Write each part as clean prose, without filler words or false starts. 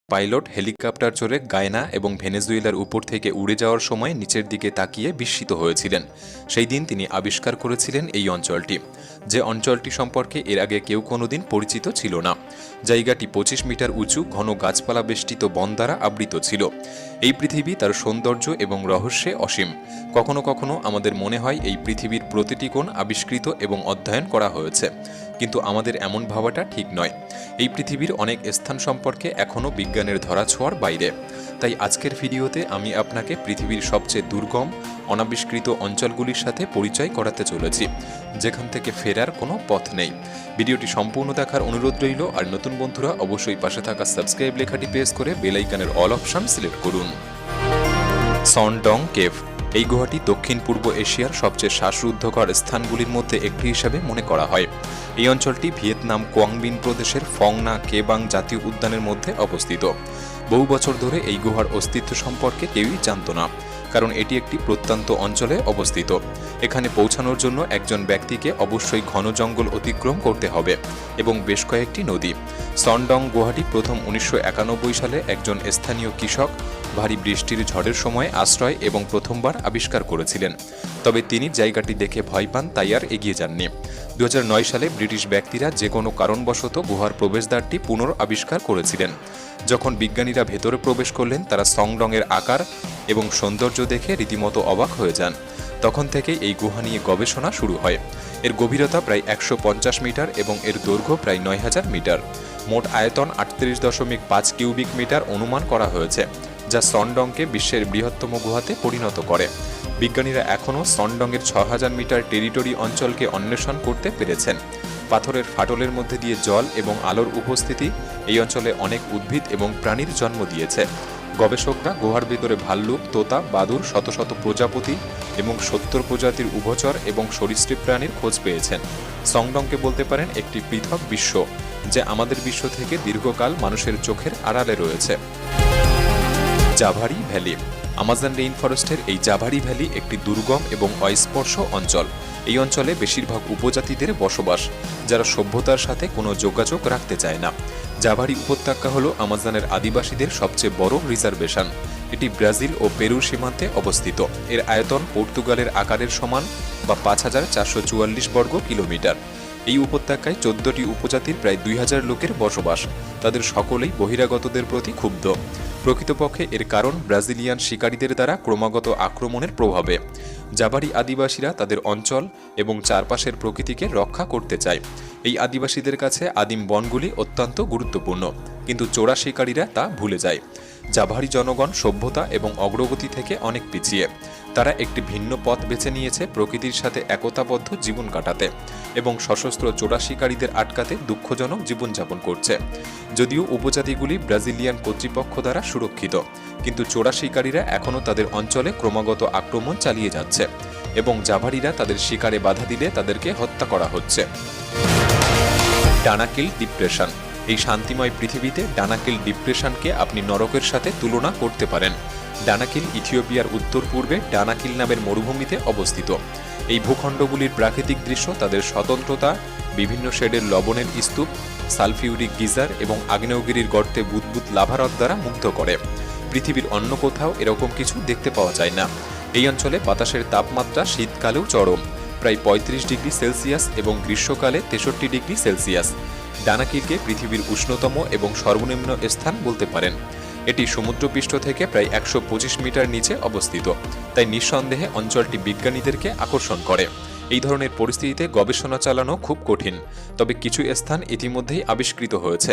Pilot helicopter চড়ে Guyana এবং ভেনেজুয়েলার উপর থেকে উড়ে যাওয়ার সময় নিচের দিকে তাকিয়ে বিস্মিত হয়েছিলেন। সেই দিন তিনি আবিষ্কার করেছিলেন এই অঞ্চলটি, যে অঞ্চলটি সম্পর্কে এর আগে কেউ কোনোদিন পরিচিত ছিল না। জায়গাটি 25 মিটার উঁচু, ঘন গাছপালা বেষ্টিত বন দ্বারা আবৃত ছিল। এই পৃথিবী তার সৌন্দর্য এবং রহস্যে অসীম। কখনো কখনো আমাদের মনে হয় এই পৃথিবীর প্রতিটি কোণ আবিষ্কৃত এবং অধ্যয়ন করা হয়েছে, কিন্তু আমাদের এমন ভাবাটা ঠিক নয়। এই পৃথিবীর অনেক স্থান সম্পর্কে এখনও বিজ্ঞানের ধরাছোঁয়ার বাইরে। তাই আজকের ভিডিওতে আমি আপনাকে পৃথিবীর সবচেয়ে দুর্গম, অনাবিষ্কৃত অঞ্চলগুলির সাথে পরিচয় করাতে চলেছি, যেখান থেকে ফেরার কোনো পথ নেই। ভিডিওটি সম্পূর্ণ দেখার অনুরোধ রইল। আর নতুন বন্ধুরা অবশ্যই পাশে থাকা সাবস্ক্রাইব লেখাটি প্রেস করে বেল আইকনের অল অপশন সিলেক্ট করুন। সনডং কেভ। এই গুহাটি দক্ষিণ পূর্ব এশিয়ার সবচেয়ে শ্বাসরুদ্ধকর স্থানগুলির মধ্যে একটি হিসাবে মনে করা হয়। এই অঞ্চলটি ভিয়েতনাম কোয়াংবিন প্রদেশের ফং না কেবাং জাতীয় উদ্যানের মধ্যে অবস্থিত। বহু বছর ধরে এই গুহার অস্তিত্ব সম্পর্কে কেউই জানত না, কারণ এটি একটি প্রত্যন্ত অঞ্চলে অবস্থিত। এখানে পৌঁছানোর জন্য একজন ব্যক্তিকে অবশ্যই ঘন জঙ্গল অতিক্রম করতে হবে এবং বেশ কয়েকটি নদী। সনডং গুহাটি প্রথম 1991 সালে একজন স্থানীয় কৃষক ভারী বৃষ্টির ঝড়ের সময় আশ্রয় এবং প্রথমবার আবিষ্কার করেছিলেন। তবে তিনি জায়গাটি দেখে ভয় পান, তাই আর এগিয়ে যাননি। 2009 সালে ব্রিটিশ ব্যক্তিরা যে কোনো কারণবশত গুহার প্রবেশদ্বারটি পুনরাবিষ্কার করেছিলেন। যখন বিজ্ঞানীরা ভেতরে প্রবেশ করলেন, তারা সনডংয়ের আকার এবং সৌন্দর্য দেখে রীতিমতো অবাক হয়ে যান। তখন থেকে এই গুহা নিয়ে গবেষণা শুরু হয়। এর গভীরতা প্রায় 150 মিটার এবং এর দৈর্ঘ্য প্রায় 9000 মিটার। মোট আয়তন 38.5 কিউবিক মিটার অনুমান করা হয়েছে, যা সনডংকে বিশ্বের বৃহত্তম গুহাতে পরিণত করে। বিজ্ঞানীরা এখনও সনডংয়ের 6000 মিটার টেরিটরি অঞ্চলকে অন্বেষণ করতে পেরেছেন। পাথরের ফাটলের মধ্যে দিয়ে জল এবং আলোর উপস্থিতি এই অঞ্চলে অনেক উদ্ভিদ এবং প্রাণীর জন্ম দিয়েছে। গবেষকরা গুহার ভেতরে ভাল্লুক, তোতা, বাদুড়, শত শত প্রজাপতি এবং 70 প্রজাতির উভচর এবং সরীসৃপ প্রাণীর খোঁজ পেয়েছেন। সনডংকে বলতে পারেন একটি পৃথক বিশ্ব, যা আমাদের বিশ্ব থেকে দীর্ঘকাল মানুষের চোখের আড়ালে রয়েছে। জাভারি ভ্যালি। আমাজন রেইন ফরেস্টের এই জাভারি ভ্যালি একটি দুর্গম এবং অস্পর্শ অঞ্চল। এই অঞ্চলে বেশিরভাগ উপজাতিদের বসবাস, যারা সভ্যতার সাথে কোনো যোগাযোগ রাখতে চায় না। জাভারি উপত্যকা হল আমাজনের আদিবাসীদের সবচেয়ে বড় রিজার্ভেশন। এটি ব্রাজিল ও পেরুর সীমান্তে অবস্থিত। এর আয়তন পর্তুগালের আকারের সমান, বা 5444 বর্গ কিলোমিটার। এই উপত্যকায় 14টি উপজাতির প্রায় 2000 লোকের বসবাস। তাদের সকলেই বহিরাগতদের প্রতি ক্ষুব্ধ। প্রকৃতপক্ষে এর কারণ ব্রাজিলিয়ান শিকারীদের দ্বারা ক্রমাগত আক্রমণের প্রভাবে। জাভারি আদিবাসীরা তাদের অঞ্চল এবং চারপাশের প্রকৃতিকে রক্ষা করতে চায়। এই আদিবাসীদের কাছে আদিম বনগুলি অত্যন্ত গুরুত্বপূর্ণ, কিন্তু চোরা শিকারীরা তা ভুলে যায়। জাভারি জনগণ সভ্যতা এবং অগ্রগতি থেকে অনেক পিছিয়ে। তারা একটি ভিন্ন পথ বেছে নিয়েছে প্রকৃতির সাথে একতাবদ্ধ জীবন কাটাতে এবং সশস্ত্র চোরা শিকারীদের আটকাতে দুঃখজনক জীবনযাপন করছে। যদিও উপজাতিগুলি ব্রাজিলিয়ান কর্তৃপক্ষ দ্বারা সুরক্ষিত, কিন্তু চোরা শিকারীরা এখনও তাদের অঞ্চলে ক্রমাগত আক্রমণ চালিয়ে যাচ্ছে এবং জাভারিরা তাদের শিকারে বাধা দিলে তাদেরকে হত্যা করা হচ্ছে। Danakil depression. এই শান্তিময় পৃথিবীতে ডানাকিল ডিপ্রেশনকে আপনি নরকের সাথে তুলনা করতে পারেন। ডানাকিল ইথিওপিয়ার উত্তর পূর্বে ডানাকিল নামের মরুভূমিতে অবস্থিত। এই ভূখণ্ডগুলির প্রাকৃতিক দৃশ্য তাদের স্বতন্ত্রতা, বিভিন্ন শেডের লবণের স্তূপ, সালফিউরিক গিজার এবং আগ্নেয়গিরির গর্তে বুদবুদ লাভারক দ্বারা মুগ্ধ করে। পৃথিবীর অন্য কোথাও এরকম কিছু দেখতে পাওয়া যায় না। এই অঞ্চলে বাতাসের তাপমাত্রা শীতকালেও চরম, প্রায় 35 ডিগ্রি সেলসিয়াস এবং গ্রীষ্মকালে 63 ডিগ্রি সেলসিয়াস। ডানাকিলকে পৃথিবীর উষ্ণতম এবং সর্বনিম্ন স্থান বলতে পারেন। এটি সমুদ্রপৃষ্ঠ থেকে প্রায় 125 মিটার নিচে অবস্থিত, তাই নিঃসন্দেহে অঞ্চলটি বিজ্ঞানীদেরকে আকর্ষণ করে। এই ধরনের পরিস্থিতিতে গবেষণা চালানো খুব কঠিন, তবে কিছু স্থান ইতিমধ্যেই আবিষ্কৃত হয়েছে।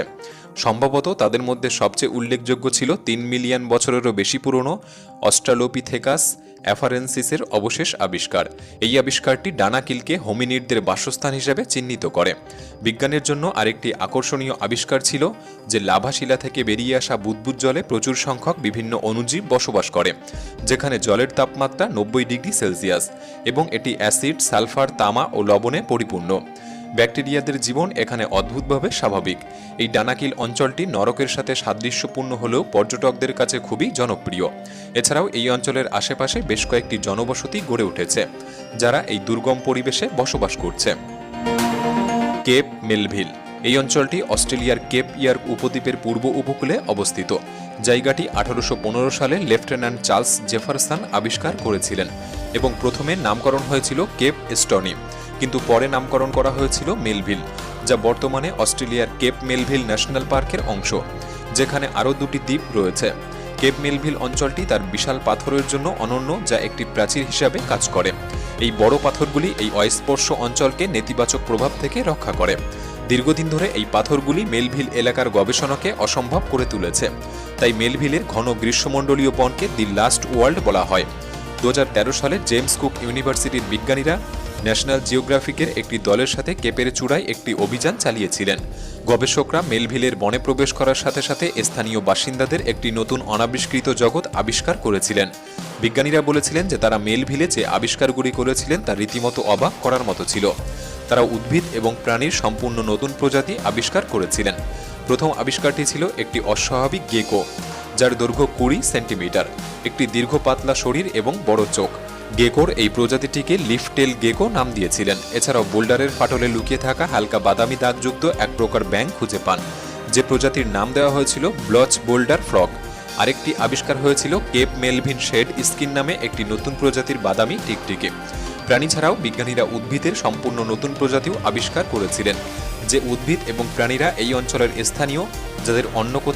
সম্ভবত তাদের মধ্যে সবচেয়ে উল্লেখযোগ্য ছিল 3 মিলিয়ন বছরেরও বেশি পুরনো অস্ট্রালোপিথেকাস অ্যাফারেন্সিসের অবশেষ আবিষ্কার। এই আবিষ্কারটি ডানাকিলকে হোমিনিডদের বাসস্থান হিসেবে চিহ্নিত করে। বিজ্ঞানের জন্য আরেকটি আকর্ষণীয় আবিষ্কার ছিল যে লাভাশিলা থেকে বেরিয়ে আসা বুদবুদ জলে প্রচুর সংখ্যক বিভিন্ন অণুজীব বসবাস করে, যেখানে জলের তাপমাত্রা 90 ডিগ্রি সেলসিয়াস এবং এটি অ্যাসিড, সালফার, তামা ও লবণে পরিপূর্ণ। ব্যাকটেরিয়াদের জীবন এখানে অদ্ভুতভাবে স্বাভাবিক। এই ডানাকিল অঞ্চলটি নরকের সাথে সাদৃশ্যপূর্ণ হলেও পর্যটকদের কাছে খুবই জনপ্রিয়। এছাড়াও এই অঞ্চলের আশেপাশে বেশ কয়েকটি জনবসতি গড়ে উঠেছে, যারা এই দুর্গম পরিবেশে বসবাস করছে। Cape Melville. এই অঞ্চলটি অস্ট্রেলিয়ার কেপ ইয়ার্ক উপদ্বীপের পূর্ব উপকূলে অবস্থিত। জায়গাটি 1815 সালে লেফটেন্যান্ট চার্লস জেফারসন আবিষ্কার করেছিলেন এবং প্রথমে নামকরণ হয়েছিল কেপ স্টনি, কিন্তু পরে নামকরণ করা হয়েছিল মেলভিল, যা বর্তমানে অস্ট্রেলিয়ার কেপ মেলভিল ন্যাশনাল পার্কের অংশ, যেখানে আরও দুটি দ্বীপ রয়েছে। কেপ মেলভিল অঞ্চলটি তার বিশাল পাথরের জন্য অনন্য, যা একটি প্রাচীর হিসাবে কাজ করে। এই বড় পাথরগুলি এই অস্পর্শ অঞ্চলকে নেতিবাচক প্রভাব থেকে রক্ষা করে। দীর্ঘদিন ধরে এই পাথরগুলি মেলভিল এলাকার গবেষণাকে অসম্ভব করে তুলেছে, তাই মেলভিলের ঘন গ্রীষ্মমণ্ডলীয় বনকে দি লাস্ট ওয়ার্ল্ড বলা হয়। 2013 সালে জেমস কুক ইউনিভার্সিটির বিজ্ঞানীরা ন্যাশনাল জিওগ্রাফিকের একটি দলের সাথে কেপের চূড়ায় একটি অভিযান চালিয়েছিলেন। গবেষকরা মেলভিলের বনে প্রবেশ করার সাথে সাথে স্থানীয় বাসিন্দাদের একটি নতুন অনাবিষ্কৃত জগৎ আবিষ্কার করেছিলেন। বিজ্ঞানীরা বলেছিলেন যে তারা মেলভিলে যে আবিষ্কারগুলি করেছিলেন তা রীতিমতো অবাক করার মতো ছিল। তারা উদ্ভিদ এবং প্রাণীর সম্পূর্ণ নতুন প্রজাতি আবিষ্কার করেছিলেন। প্রথম আবিষ্কারটি ছিল একটি অস্বাভাবিক গেকো, যার দৈর্ঘ্য 20 সেন্টিমিটার, একটি দীর্ঘ পাতলা শরীর এবং বড় চোখ। গেকোর এই প্রজাতিটিকে লিফটেল গেকো নাম দিয়েছিলেন। এছাড়াও বোল্ডারের ফাটলে লুকিয়ে থাকা হালকা বাদামি দাগযুক্ত এক প্রকার ব্যাঙ খুঁজে পান, যে প্রজাতির নাম দেওয়া হয়েছিল ব্লচ বোল্ডার ফ্রগ। আরেকটি আবিষ্কার হয়েছিল কেপ মেলভিন শেড স্কিন নামে একটি নতুন প্রজাতির বাদামি টিকটিকি। প্রাণী ছাড়াও বিজ্ঞানীরা উদ্ভিদের সম্পূর্ণ নতুন প্রজাতিও আবিষ্কার করেছিলেন, যে উদ্ভিদ এবং প্রাণীরা এই অঞ্চলের স্থানীয়, যাদের অন্য কোথাও